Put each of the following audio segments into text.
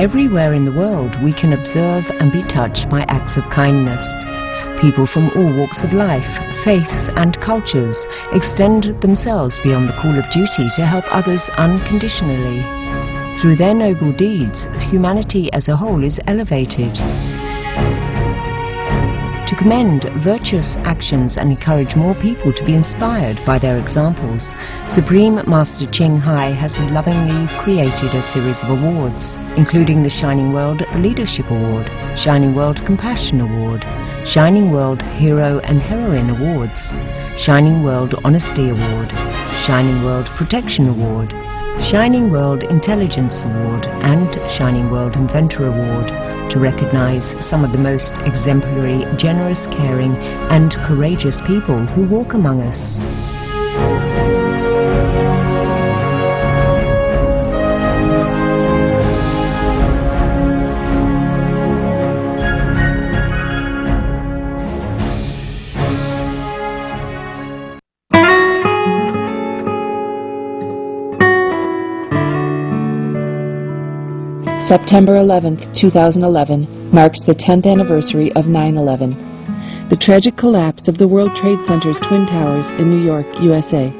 Everywhere in the world we can observe and be touched by acts of kindness. People from all walks of life, faiths and cultures extend themselves beyond the call of duty to help others unconditionally. Through their noble deeds, humanity as a whole is elevated. To commend virtuous actions and encourage more people to be inspired by their examples, Supreme Master Ching Hai has lovingly created a series of awards, including the Shining World Leadership Award, Shining World Compassion Award, Shining World Hero and Heroine Awards, Shining World Honesty Award, Shining World Protection Award, Shining World Intelligence Award, and Shining World Inventor Award, to recognize some of the most exemplary, generous, caring, and courageous people who walk among us. September 11th, 2011 marks the 10th anniversary of 9/11, the tragic collapse of the World Trade Center's Twin Towers in New York, USA.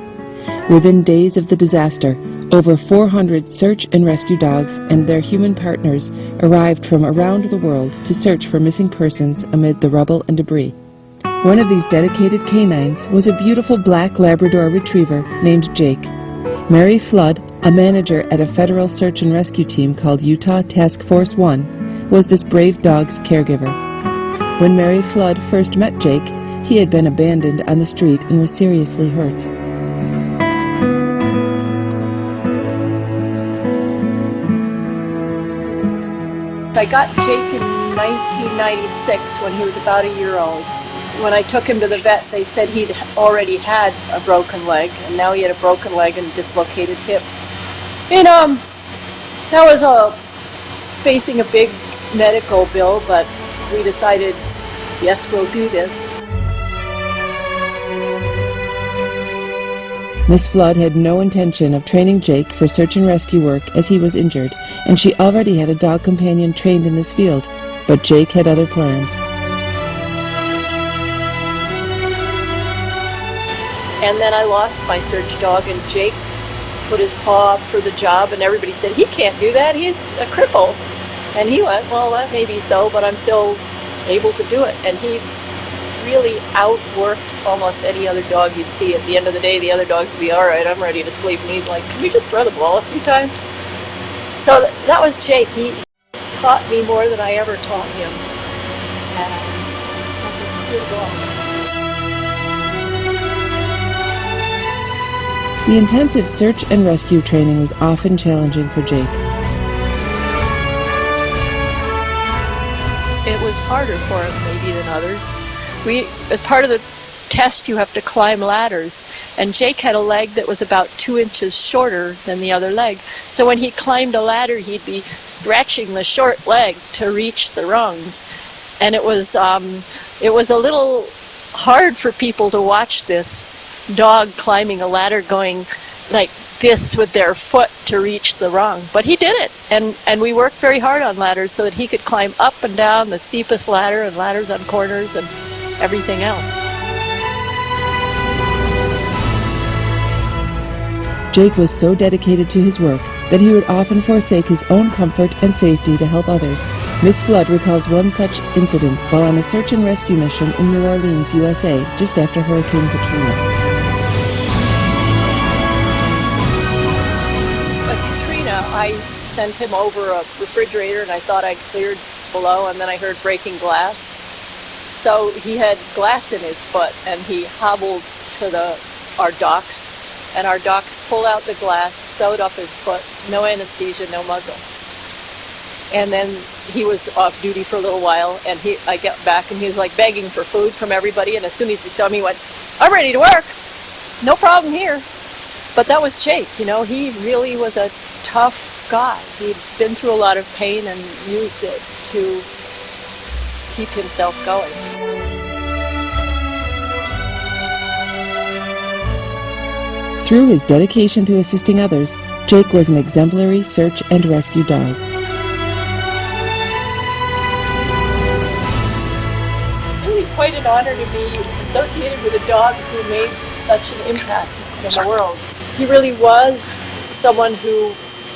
Within days of the disaster, over 400 search and rescue dogs and their human partners arrived from around the world to search for missing persons amid the rubble and debris. One of these dedicated canines was a beautiful black Labrador retriever named Jake. Mary Flood, a manager at a federal search and rescue team called Utah Task Force 1, was this brave dog's caregiver. When Mary Flood first met Jake, he had been abandoned on the street and was seriously hurt. I got Jake in 1996 when he was about a year old. When I took him to the vet, they said he'd already had a broken leg, and now he had a broken leg and dislocated hip. And that was facing a big medical bill, but we decided, yes, we'll do this. Miss Flood had no intention of training Jake for search and rescue work as he was injured, and she already had a dog companion trained in this field, but Jake had other plans. And then I lost my search dog, and Jake put his paw up for the job, and everybody said, he can't do that, he's a cripple. And he went, well, that may be so, but I'm still able to do it. And he really outworked almost any other dog you'd see. At the end of the day, the other dogs would be, all right, I'm ready to sleep. And he's like, can we just throw the ball a few times? So that was Jake. He taught me more than I ever taught him. And that's a good dog. The intensive search and rescue training was often challenging for Jake. It was harder for him maybe than others. As part of the test, you have to climb ladders, and Jake had a leg that was about 2 inches shorter than the other leg. So when he climbed a ladder, he'd be stretching the short leg to reach the rungs, and it was a little hard for people to watch this dog climbing a ladder going like this with their foot to reach the rung. But he did it, and we worked very hard on ladders so that he could climb up and down the steepest ladder and ladders on corners and everything else. Jake was so dedicated to his work that he would often forsake his own comfort and safety to help others. Miss Flood recalls one such incident while on a search and rescue mission in New Orleans, USA, just after Hurricane Katrina. I sent him over a refrigerator, and I thought I'd cleared below, and then I heard breaking glass. So he had glass in his foot, and he hobbled to our docks, and our docks pulled out the glass, sewed up his foot, no anesthesia, no muzzle. And then he was off duty for a little while, and I got back, and he was like begging for food from everybody, and as soon as he saw me, he went, I'm ready to work, no problem here. But that was Jake, you know, he really was a tough guy. He'd been through a lot of pain and used it to keep himself going. Through his dedication to assisting others, Jake was an exemplary search and rescue dog. an honor to be associated with a dog who made such an impact in the world. He really was someone who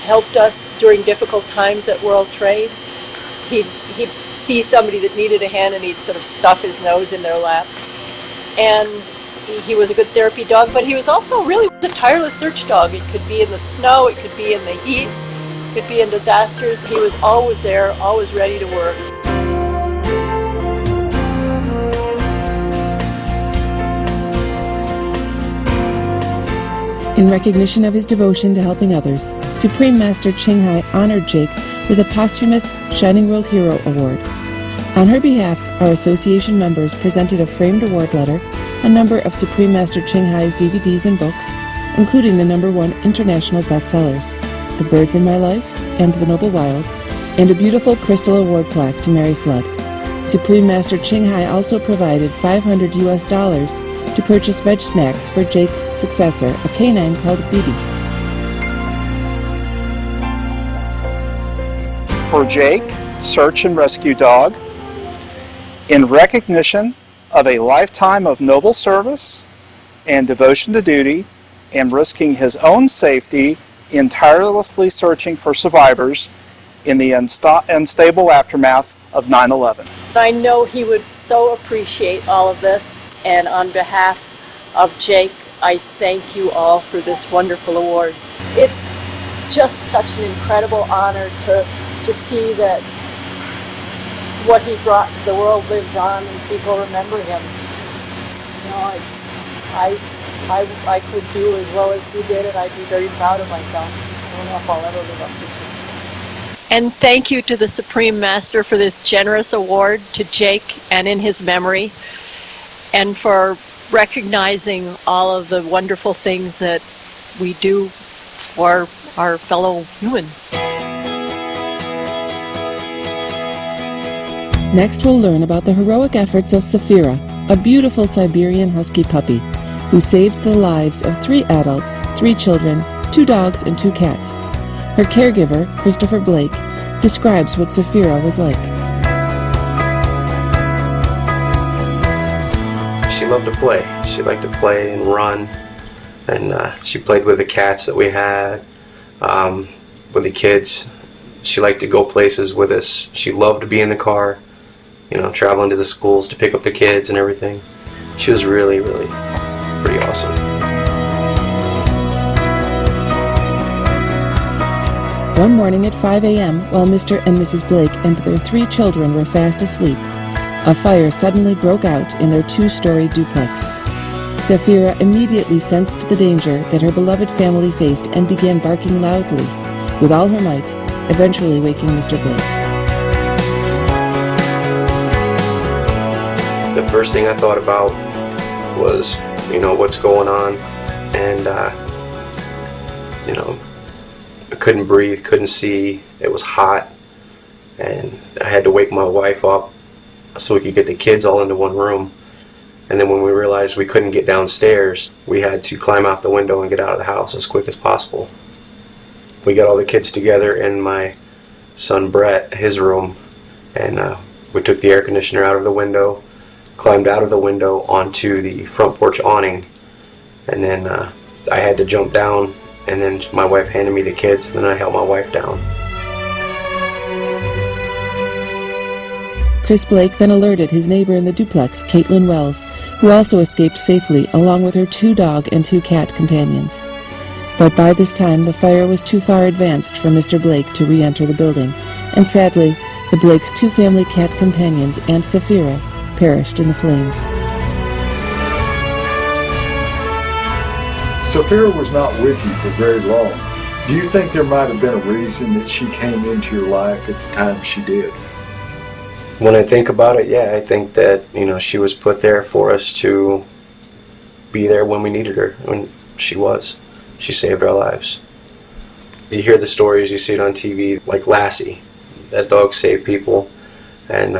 helped us during difficult times at World Trade. He'd see somebody that needed a hand and he'd sort of stuff his nose in their lap. And he was a good therapy dog, but he was also really a tireless search dog. It could be in the snow, it could be in the heat, it could be in disasters. He was always there, always ready to work. In recognition of his devotion to helping others, Supreme Master Ching Hai honored Jake with a posthumous Shining World Hero Award. On her behalf, our association members presented a framed award letter, a number of Supreme Master Ching Hai's DVDs and books, including the #1 international bestsellers, The Birds in My Life and The Noble Wilds, and a beautiful crystal award plaque to Mary Flood. Supreme Master Ching Hai also provided $500 to purchase veg snacks for Jake's successor, a canine called Bibi. For Jake, search and rescue dog, in recognition of a lifetime of noble service and devotion to duty and risking his own safety in tirelessly searching for survivors in the unstable aftermath of 9/11. I know he would so appreciate all of this, and on behalf of Jake, I thank you all for this wonderful award. It's just such an incredible honor to see that what he brought to the world lives on and people remember him. You know, I could do as well as he did, and I'd be very proud of myself. I don't know if I'll ever live up to it. And thank you to the Supreme Master for this generous award to Jake and in his memory, and for recognizing all of the wonderful things that we do for our fellow humans. Next, we'll learn about the heroic efforts of Safira, a beautiful Siberian Husky puppy, who saved the lives of 3 adults, 3 children, 2 dogs, and 2 cats. Her caregiver, Christopher Blake, describes what Safira was like. She loved to play. She liked to play and run, and she played with the cats that we had, with the kids. She liked to go places with us. She loved to be in the car, you know, traveling to the schools to pick up the kids and everything. She was really, really pretty awesome. One morning at 5 a.m., while Mr. and Mrs. Blake and their 3 children were fast asleep, a fire suddenly broke out in their 2-story duplex. Safira immediately sensed the danger that her beloved family faced and began barking loudly, with all her might, eventually waking Mr. Blake. The first thing I thought about was, you know, what's going on, and, you know, I couldn't breathe, couldn't see, it was hot, and I had to wake my wife up so we could get the kids all into one room. And then when we realized we couldn't get downstairs, we had to climb out the window and get out of the house as quick as possible. We got all the kids together in my son Brett, his room, and we took the air conditioner out of the window, climbed out of the window onto the front porch awning, and then I had to jump down, and then my wife handed me the kids, and then I held my wife down. Chris Blake then alerted his neighbor in the duplex, Caitlin Wells, who also escaped safely along with her 2 dog and 2 cat companions. But by this time, the fire was too far advanced for Mr. Blake to re-enter the building, and sadly, the Blakes' 2 family cat companions and Safira perished in the flames. Safira was not with you for very long. Do you think there might have been a reason that she came into your life at the time she did? When I think about it, yeah, I think that, you know, she was put there for us to be there when we needed her, when she was. She saved our lives. You hear the stories, you see it on TV, like Lassie. That dog saved people, and,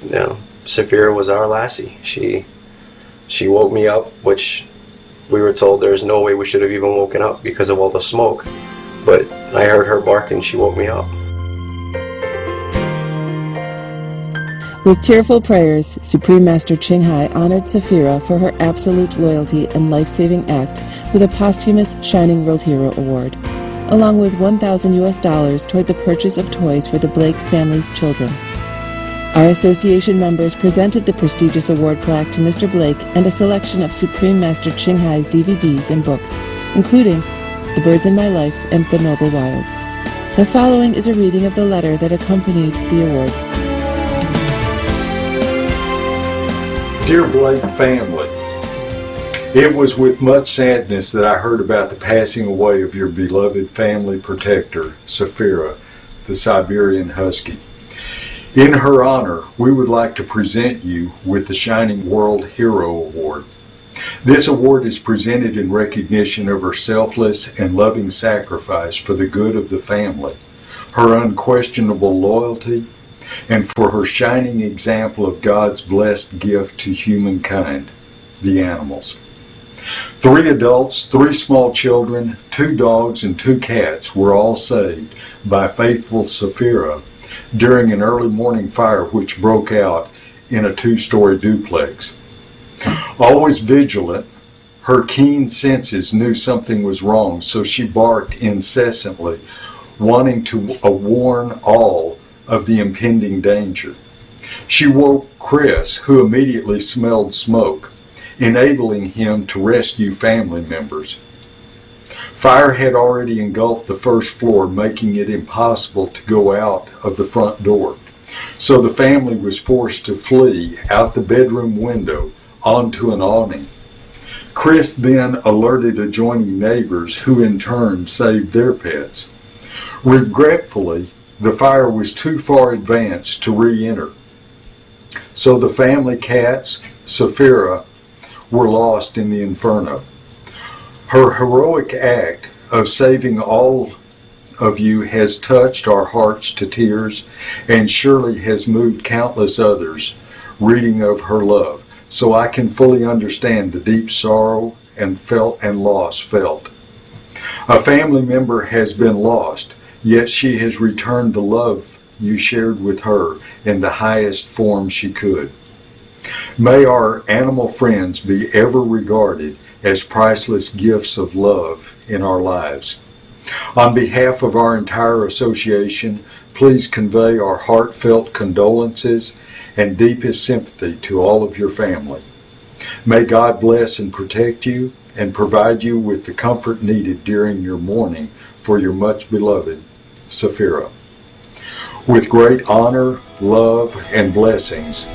you know, Safira was our Lassie. She woke me up, which we were told there's no way we should have even woken up because of all the smoke. But I heard her bark and she woke me up. With tearful prayers, Supreme Master Ching Hai honored Saphira for her absolute loyalty and life-saving act with a posthumous Shining World Hero Award, along with $1,000 toward the purchase of toys for the Blake family's children. Our association members presented the prestigious award plaque to Mr. Blake and a selection of Supreme Master Ching Hai's DVDs and books, including The Birds in My Life and The Noble Wilds. The following is a reading of the letter that accompanied the award. Dear Blake family, it was with much sadness that I heard about the passing away of your beloved family protector, Saphira, the Siberian Husky. In her honor, we would like to present you with the Shining World Hero Award. This award is presented in recognition of her selfless and loving sacrifice for the good of the family, her unquestionable loyalty, and for her shining example of God's blessed gift to humankind, the animals. 3 adults, 3 small children, 2 dogs, and 2 cats were all saved by faithful Saphira during an early morning fire which broke out in a 2-story duplex. Always vigilant, her keen senses knew something was wrong, so she barked incessantly, wanting to warn all of the impending danger. She woke Chris, who immediately smelled smoke, enabling him to rescue family members. Fire had already engulfed the first floor, making it impossible to go out of the front door. So the family was forced to flee out the bedroom window onto an awning. Chris then alerted adjoining neighbors, who in turn saved their pets. Regretfully, the fire was too far advanced to re-enter. So the family cats, Saphira, were lost in the inferno. Her heroic act of saving all of you has touched our hearts to tears and surely has moved countless others reading of her love. So I can fully understand the deep sorrow and loss felt. A family member has been lost, yet she has returned the love you shared with her in the highest form she could. May our animal friends be ever regarded as priceless gifts of love in our lives. On behalf of our entire association, please convey our heartfelt condolences and deepest sympathy to all of your family. May God bless and protect you and provide you with the comfort needed during your mourning for your much beloved Saphira. With great honor, love, and blessings,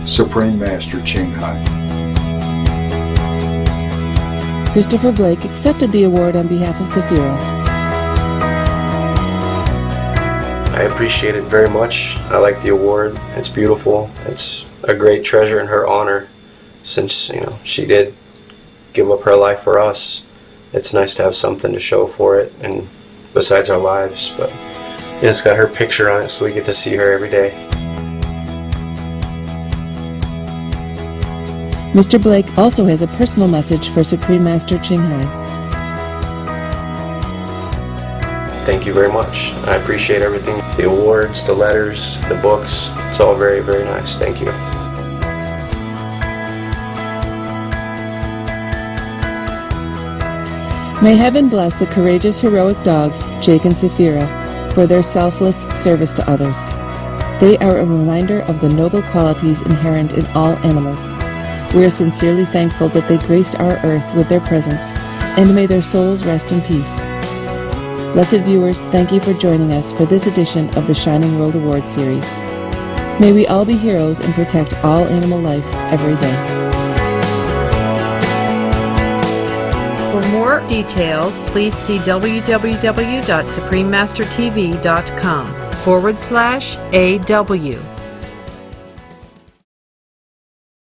Supreme Master Ching Hai. Christopher Blake accepted the award on behalf of Saphira. I appreciate it very much. I like the award. It's beautiful. It's a great treasure in her honor, since she did give up her life for us. It's nice to have something to show for it, and besides our lives, but it's got her picture on it, so we get to see her every day. Mr. Blake also has a personal message for Supreme Master Ching Hai. Thank you very much. I appreciate everything. The awards, the letters, the books. It's all very, very nice. Thank you. May heaven bless the courageous, heroic dogs, Jake and Saphira, for their selfless service to others. They are a reminder of the noble qualities inherent in all animals. We are sincerely thankful that they graced our earth with their presence, and may their souls rest in peace. Blessed viewers, thank you for joining us for this edition of the Shining World Award Series. May we all be heroes and protect all animal life every day. For more details, please see www.suprememastertv.com/AW.